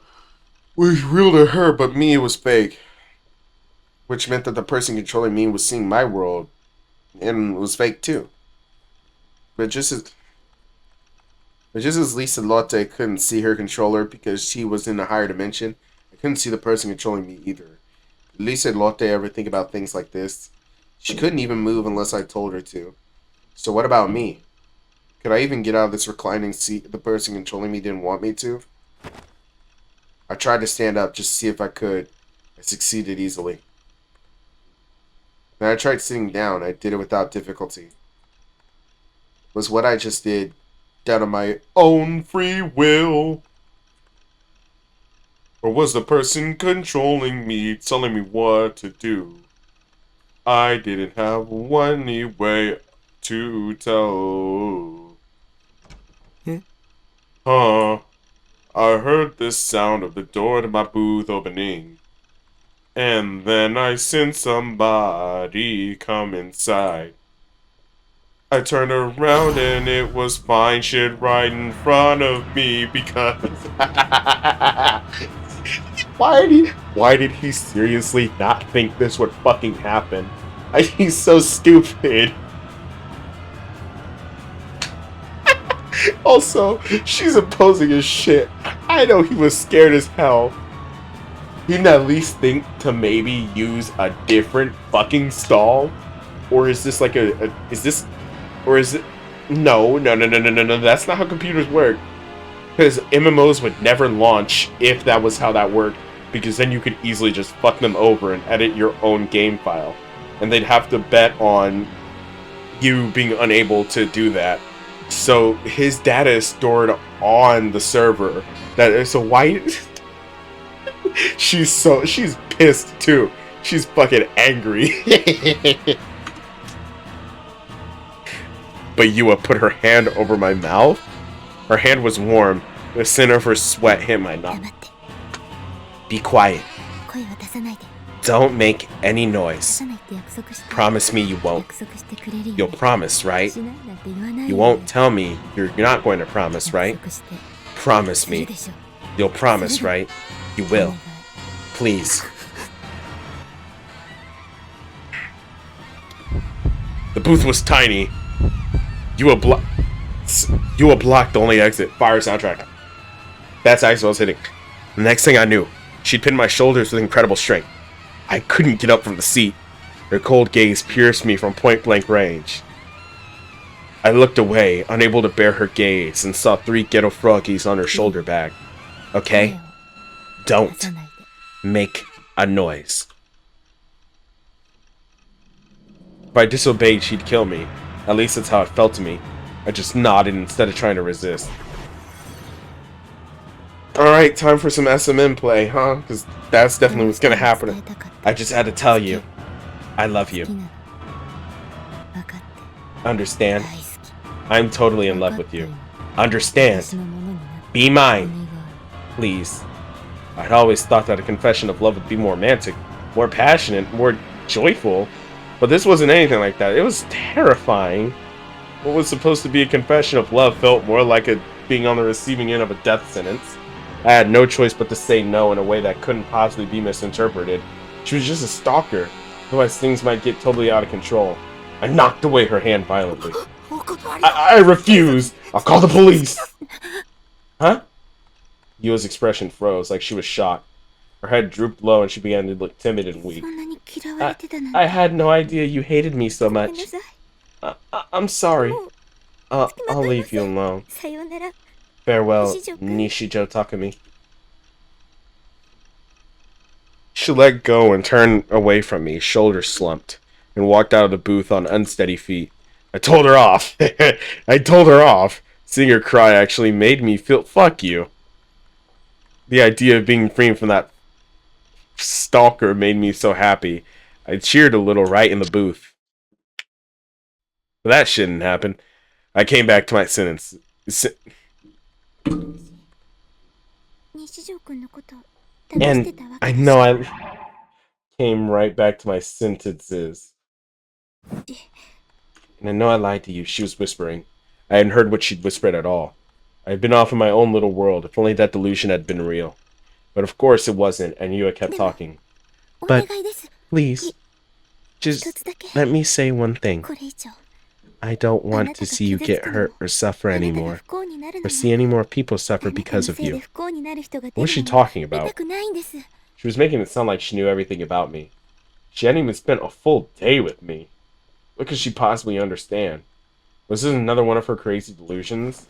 was real to her, but me, it was fake. Which meant that the person controlling me was seeing my world, and it was fake too. But just as Lisa Lotte couldn't see her controller because she was in a higher dimension, I couldn't see the person controlling me either. Did Lisa Lotte ever think about things like this? She couldn't even move unless I told her to. So what about me? Could I even get out of this reclining seat if the person controlling me didn't want me to? I tried to stand up just to see if I could. I succeeded easily. Then I tried sitting down. I did it without difficulty. Was what I just did down on my own free will? Or was the person controlling me telling me what to do? I didn't have one way to toe. Eh? Huh. I heard the sound of the door to my booth opening. And then I sensed somebody come inside. I turned around and it was fine shit right in front of me because why did he seriously not think this would fucking happen? He's so stupid. Also, she's imposing as shit. I know he was scared as hell. He didn't at least think to maybe use a different fucking stall? Or is this like is this, or is it, no, that's not how computers work. Because MMOs would never launch if that was how that worked, because then you could easily just fuck them over and edit your own game file. And they'd have to bet on you being unable to do that. So his data is stored on the server. So why? She's pissed too. She's fucking angry. But Yua put her hand over my mouth. Her hand was warm. The center of her sweat hit my mouth. Be quiet. Don't make any noise. Promise me you won't. You'll promise, right? You won't tell me you're not going to promise, right? Promise me. You'll promise, right? You will. Please. The booth was tiny. You blocked the only exit. Fire soundtrack. That's actually what I was hitting. The next thing I knew, she'd pinned my shoulders with incredible strength. I couldn't get up from the seat. Her cold gaze pierced me from point-blank range. I looked away, unable to bear her gaze, and saw 3 ghetto froggies on her shoulder bag. Okay? Don't make a noise. If I disobeyed, she'd kill me. At least that's how it felt to me. I just nodded instead of trying to resist. Alright, time for some SMM play, huh? Because that's definitely what's gonna happen. I just had to tell you. I love you. Understand? I'm totally in love with you. Understand? Be mine. Please. I'd always thought that a confession of love would be more romantic, more passionate, more joyful. But this wasn't anything like that. It was terrifying. What was supposed to be a confession of love felt more like being on the receiving end of a death sentence. I had no choice but to say no in a way that couldn't possibly be misinterpreted. She was just a stalker, otherwise things might get totally out of control. I knocked away her hand violently. I refuse! I'll call the police! Huh? Yua's expression froze, like she was shocked. Her head drooped low and she began to look timid and weak. I had no idea you hated me so much. I'm sorry. I'll leave you alone. Farewell, Nishijo Takumi. She let go and turned away from me, shoulders slumped, and walked out of the booth on unsteady feet. I told her off. I told her off. Seeing her cry actually made me feel... Fuck you. The idea of being free from that stalker made me so happy. I cheered a little right in the booth. But that shouldn't happen. I came back to my sentence. And I know I came right back to my sentences. And I know I lied to you, she was whispering. I hadn't heard what she'd whispered at all. I had been off in my own little world, if only that delusion had been real. But of course it wasn't, and Yua kept talking. But, please, just let me say one thing. I don't want to see you get hurt or suffer anymore, or see any more people suffer because of you. What was she talking about? She was making it sound like she knew everything about me. She hadn't even spent a full day with me. What could she possibly understand? Was this another one of her crazy delusions?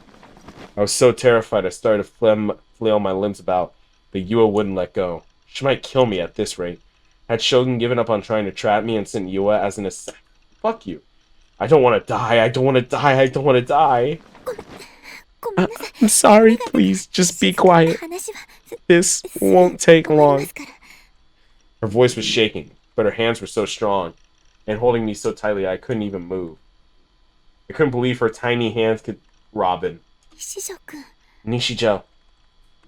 I was so terrified I started to flail my limbs about, but Yua wouldn't let go. She might kill me at this rate. Had Shogun given up on trying to trap me and sent Yua as an assassin? Fuck you. I don't want to die. I don't want to die. I don't want to die. I'm sorry. Please, just be quiet. This won't take long. Her voice was shaking, but her hands were so strong and holding me so tightly I couldn't even move. I couldn't believe her tiny hands could... Robin. 石城くん Nishijo.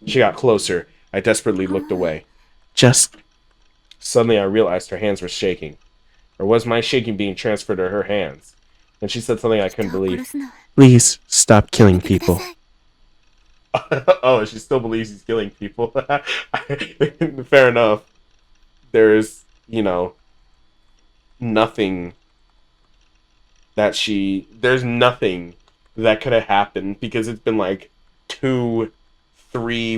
She got closer. I desperately looked away. Just... Suddenly I realized her hands were shaking. Or was my shaking being transferred to her hands? And she said something I couldn't 人を believe. 殺すのは Please stop killing やめてくだ people. さい Oh, she still believes he's killing people. Fair enough. There's, you know, nothing that she... There's nothing that could have happened because it's been like 2-3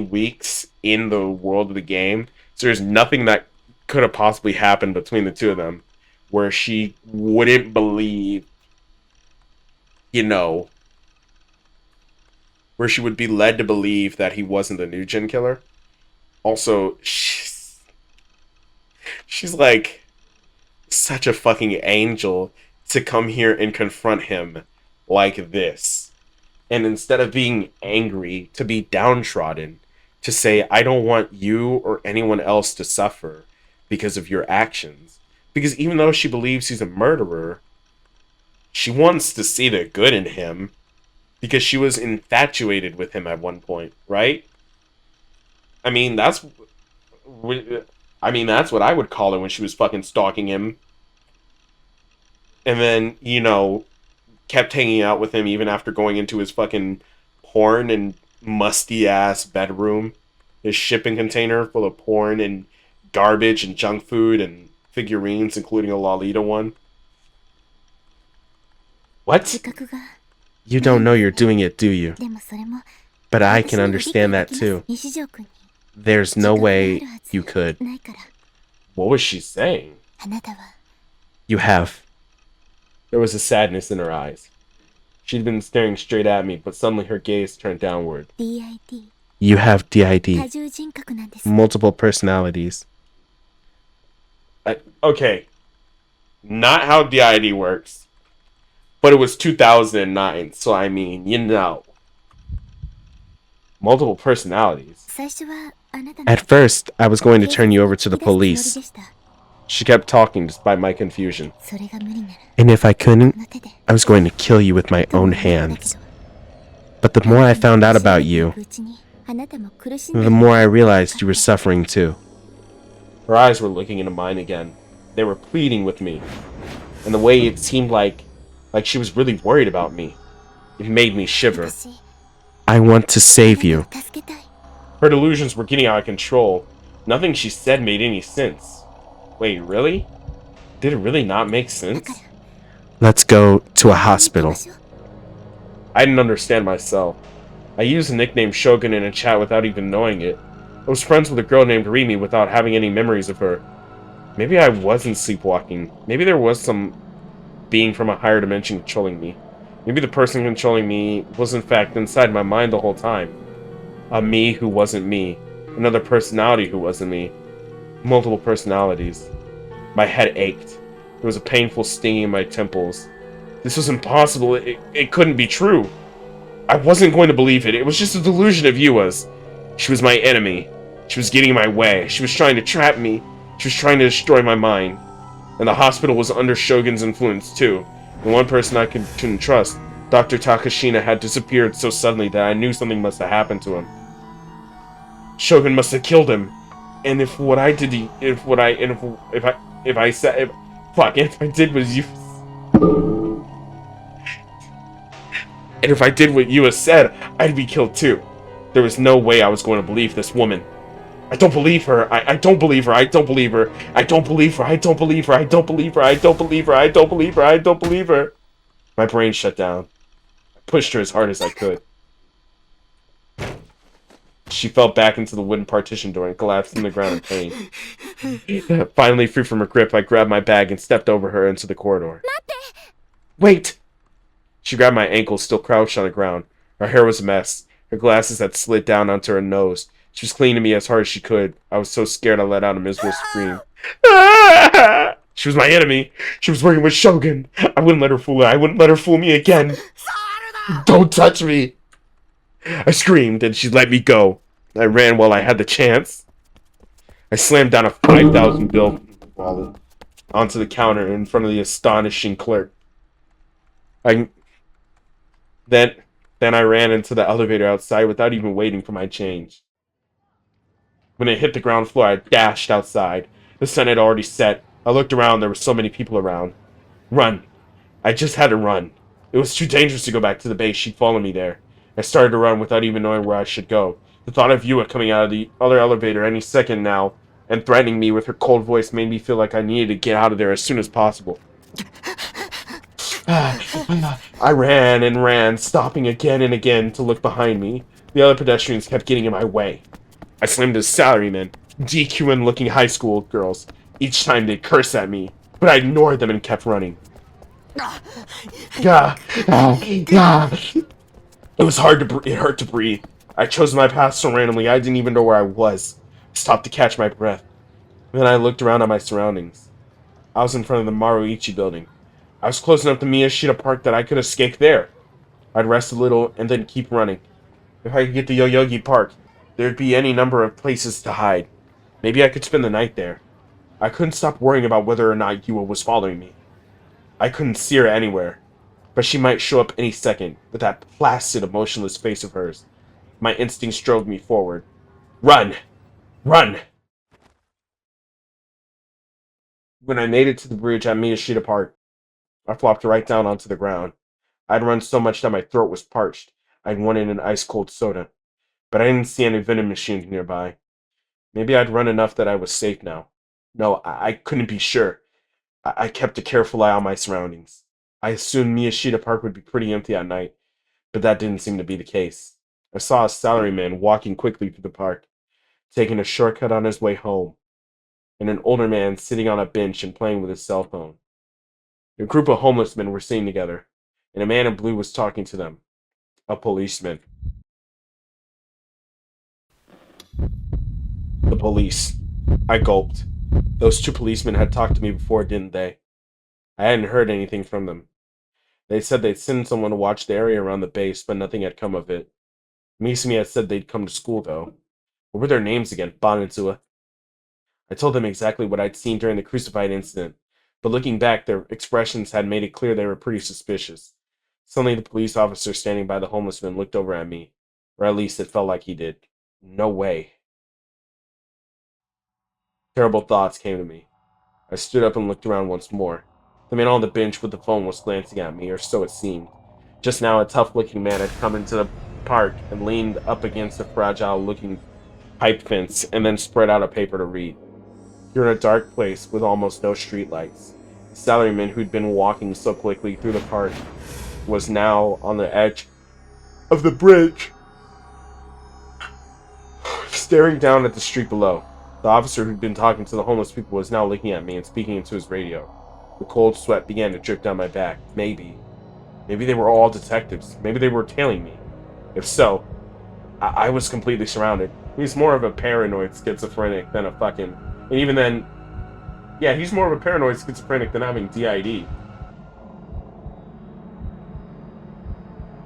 weeks in the world of the game. So there's nothing that could have possibly happened between the two of them where she wouldn't believe, you know, where she would be led to believe that he wasn't the new Jin killer. Also, she's like such a fucking angel to come here and confront him like this. And instead of being angry, to be downtrodden, to say, I don't want you or anyone else to suffer because of your actions. Because even though she believes he's a murderer, she wants to see the good in him. Because she was infatuated with him at one point, right? I mean, that's what I would call it when she was fucking stalking him. And then, you know, kept hanging out with him even after going into his fucking porn and musty-ass bedroom. His shipping container full of porn and garbage and junk food and figurines, including a Lolita one. What? 自覚が You don't know you're doing it, do you? でもそれも But I 私 can には理解 understand で that きます too. 西城くんに There's 自 no 覚があ way るはず you could. ないから What was she saying? あなたは You have. There was a sadness in her eyes. She'd been staring straight at me, but suddenly her gaze turned downward. DID You have 多 DID. 重人格なんです Multiple personalities. Okay. Not how DID works. But it was 2009, so I mean, you know. Multiple personalities. 最初はあなたの At first, I was going to turn you over to the 引き出すつもり police. でした She kept talking despite my confusion. それが無理なら And if I こ couldn't, の手で I was going to kill you with my と own 思ったんだけ hands. ど But the more I found out about you, うちにあなたも苦しんで the more I realized you were suffering too. Her eyes were looking into mine again. They were pleading with me. And the way it seemed like she was really worried about me. It made me shiver. 私 I want to save you. あなたを助けたい Her delusions were getting out of control. Nothing she said made any sense. Wait, really? Did it really not make sense? Let's go to a 行き hospital. ましょう I didn't understand myself. I used the nickname Shogun in a chat without even knowing it. I was friends with a girl named Rimi without having any memories of her. Maybe I wasn't sleepwalking. Maybe there was some being from a higher dimension controlling me. Maybe the person controlling me was in fact inside my mind the whole time. A me who wasn't me. Another personality who wasn't me. Multiple personalities. My head ached. There was a painful stinging in my temples. This was impossible. It couldn't be true. I wasn't going to believe it. It was just a delusion of Yua's. She was my enemy. She was getting in my way. She was trying to trap me. She was trying to destroy my mind. And the hospital was under Shogun's influence too. And one person I couldn't trust, Dr. Takashina, had disappeared so suddenly that I knew something must have happened to him. Shogun must have killed him. And if what I did, if I did was you. And if I did what Yua said, I'd be killed too. There was no way I was going to believe this woman. I don't believe her. I don't believe her. I don't believe her. I don't believe her. I don't believe her. I don't believe her. I don't believe her. I don't believe her. I don't believe her. My brain shut down. I pushed her as hard as I could. She fell back into the wooden partition door and collapsed in the ground in pain. Finally free from her grip, I grabbed my bag and stepped over her into the corridor. Wait! She grabbed my ankle, still crouched on the ground. Her hair was a mess. Her glasses had slid down onto her nose. She was clinging to me as hard as she could. I was so scared I let out a miserable scream. She was my enemy. She was working with Shogun. I wouldn't let her fool her. I wouldn't let her fool me again. Don't touch me! I screamed, and she let me go. I ran while I had the chance. I slammed down a 5,000 bill wallet onto the counter in front of the astonishing clerk. Then I ran into the elevator outside without even waiting for my change. When it hit the ground floor, I dashed outside. The sun had already set. I looked around, there were so many people around. Run. I just had to run. It was too dangerous to go back to the base. She'd follow me there. I started to run without even knowing where I should go. The thought of Yua coming out of the other elevator any second now and threatening me with her cold voice made me feel like I needed to get out of there as soon as possible. I ran and ran, stopping again and again to look behind me. The other pedestrians kept getting in my way. I slammed into salarymen, DQing-looking high school girls. Each time they'd curse at me, but I ignored them and kept running. It was hard to it hurt to breathe. I chose my path so randomly I didn't even know where I was. I stopped to catch my breath. Then I looked around at my surroundings. I was in front of the Maruichi building. I was close enough to Miyashita Park that I could escape there. I'd rest a little and then keep running. If I could get to Yoyogi Park, there'd be any number of places to hide. Maybe I could spend the night there. I couldn't stop worrying about whether or not Yua was following me. I couldn't see her anywhere, but she might show up any second with that placid, emotionless face of hers. My instincts drove me forward. Run! Run! When I made it to the bridge at Miyashita Park, I flopped right down onto the ground. I'd run so much that my throat was parched. I'd wanted an ice-cold soda, but I didn't see any vending machines nearby. Maybe I'd run enough that I was safe now. No, I couldn't be sure. I kept a careful eye on my surroundings. I assumed Miyashita Park would be pretty empty at night, but that didn't seem to be the case. I saw a salaryman walking quickly through the park, taking a shortcut on his way home, and an older man sitting on a bench and playing with his cell phone. A group of homeless men were sitting together, and a man in blue was talking to them. A policeman. The police. I gulped. Those two policemen had talked to me before, didn't they? I hadn't heard anything from them. They said they'd send someone to watch the area around the base, but nothing had come of it. Misumi had said they'd come to school, though. What were their names again? Banitsua. I told them exactly what I'd seen during the crucified incident, but looking back, their expressions had made it clear they were pretty suspicious. Suddenly, the police officer standing by the homeless man looked over at me, or at least it felt like he did. No way. Terrible thoughts came to me. I stood up and looked around once more. The man on the bench with the phone was glancing at me, or so it seemed. Just now, a tough-looking man had come into the park and leaned up against a fragile-looking pipe fence and then spread out a paper to read. You're in a dark place with almost no streetlights. The salaryman who'd been walking so quickly through the park was now on the edge of the bridge, staring down at the street below. The officer who'd been talking to the homeless people was now looking at me and speaking into his radio. The cold sweat began to drip down my back. Maybe they were all detectives. Maybe they were tailing me. If so, I was completely surrounded. He's more of a paranoid schizophrenic than a fucking... And even then, yeah, he's more of a paranoid schizophrenic than having DID.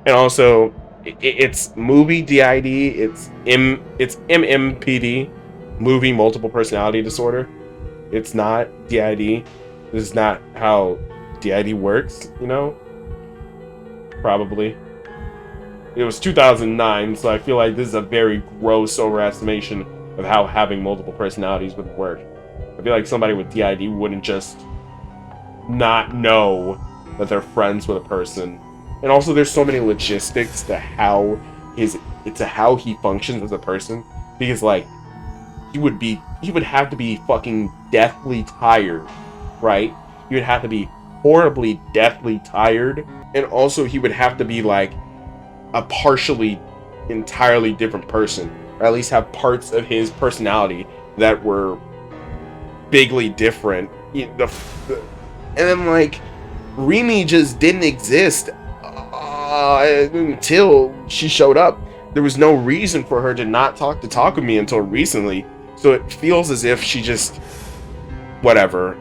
And also, it's movie DID, it's MMPD, movie multiple personality disorder. It's not DID. This is not how DID works, you know? Probably. It was 2009, so I feel like this is a very gross overestimation of how having multiple personalities would work. I feel like somebody with DID wouldn't just not know that they're friends with a person. And also there's so many logistics to how he functions as a person. Because like he would have to be fucking deathly tired, right? He would have to be horribly deathly tired. And also he would have to be like a partially entirely different person, or at least have parts of his personality that were bigly different. And then like Rimi just didn't exist until she showed up. There was no reason for her to not talk to Takumi until recently, so it feels as if she just whatever.